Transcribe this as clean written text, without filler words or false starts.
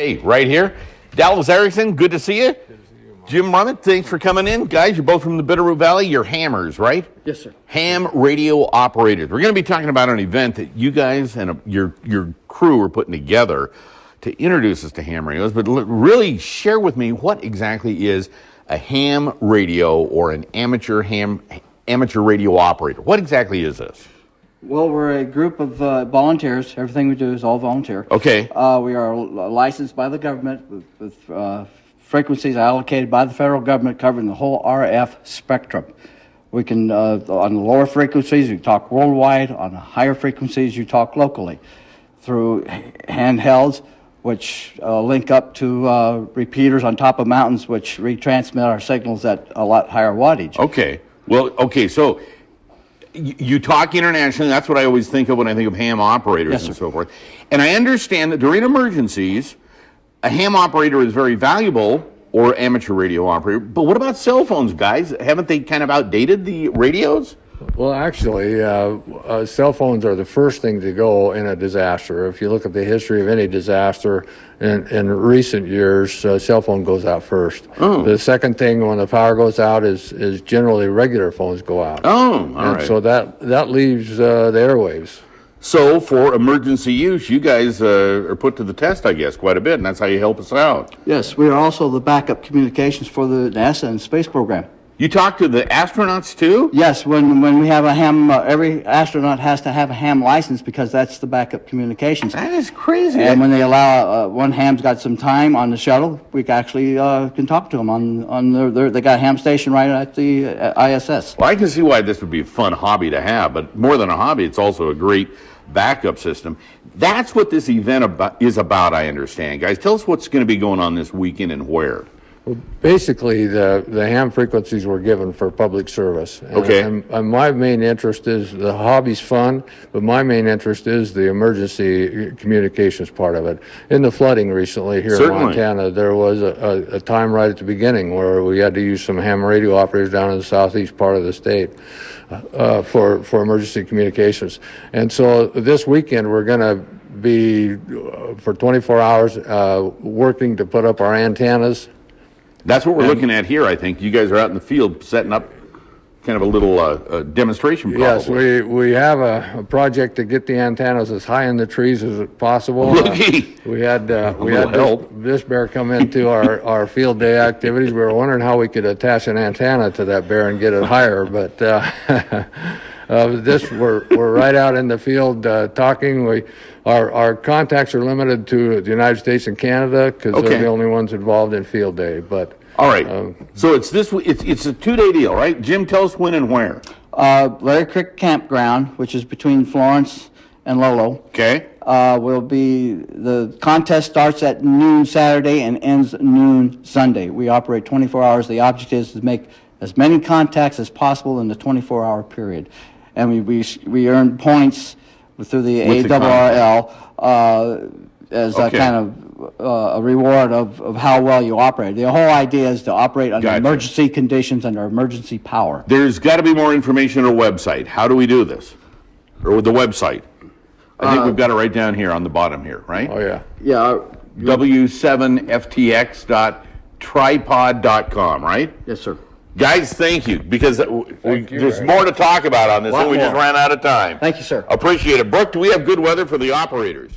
Hey, right here. Dallas Erickson, good to see you. Jim Brummit, thanks for coming in. Guys, you're both from the Bitterroot Valley. You're hammers, right? Yes, sir. Ham radio operators. We're going to be talking about an event that you guys and your crew are putting together to introduce us to ham radios, but really share with me what exactly is a ham radio or an amateur radio operator. What exactly is this? Well, we're a group of volunteers. Everything we do is all volunteer. Okay. We are licensed by the government with frequencies allocated by the federal government covering the whole RF spectrum. We can, on the lower frequencies, you talk worldwide. On the higher frequencies, you talk locally through handhelds, which link up to repeaters on top of mountains, which retransmit our signals at a lot higher wattage. Okay. Well, okay, so you talk internationally. That's what I always think of when I think of ham operators. Yes, and so forth. And I understand that during emergencies, a ham operator is very valuable, or amateur radio operator. But what about cell phones, guys? Haven't they kind of outdated the radios? Well, actually, cell phones are the first thing to go in a disaster. If you look at the history of any disaster in recent years, cell phone goes out first. Oh. The second thing when the power goes out is generally regular phones go out. Oh, all right. So that leaves the airwaves. So for emergency use, you guys are put to the test, I guess, quite a bit, and that's how you help us out. Yes, we are also the backup communications for the NASA and space program. You talk to the astronauts too? Yes, when we have a ham, every astronaut has to have a ham license because that's the backup communications. That is crazy. And when they allow one ham's got some time on the shuttle, we actually can talk to them on they got a ham station right at the ISS. Well, I can see why this would be a fun hobby to have, but more than a hobby, it's also a great backup system. That's what this event is about, I understand. Guys, tell us what's going to be going on this weekend and where. Well, basically, the ham frequencies were given for public service. Okay. And my main interest is, the hobby's fun, but my main interest is the emergency communications part of it. In the flooding recently here Certainly. in Montana, there was a time right at the beginning where we had to use some ham radio operators down in the southeast part of the state for emergency communications. And so this weekend, we're going to be, for 24 hours, working to put up our antennas. That's what we're looking at here, I think. You guys are out in the field setting up kind of a little demonstration probably. Yes, we have a project to get the antennas as high in the trees as possible. We had this bear come into our field day activities. We were wondering how we could attach an antenna to that bear and get it higher, but we're right out in the field talking. Our contacts are limited to the United States and Canada because they're the only ones involved in field day. But all right, so it's a 2-day deal, right? Jim, tell us when and where. Larry Creek Campground, which is between Florence and Lolo. Okay. The contest starts at noon Saturday and ends noon Sunday. We operate 24 hours. The object is to make as many contacts as possible in the 24-hour period, and we earn points through the ARRL as a kind of a reward of how well you operate. The whole idea is to operate under emergency conditions, under emergency power. There's got to be more information on our website. How do we do this? Or with the website? I think we've got it right down here on the bottom here, right? Oh, yeah. Yeah. W7ftx.tripod.com, right? Yes, sir. Guys, thank you, because there's more to talk about on this, and we just ran out of time. Thank you, sir. Appreciate it. Brooke, do we have good weather for the operators?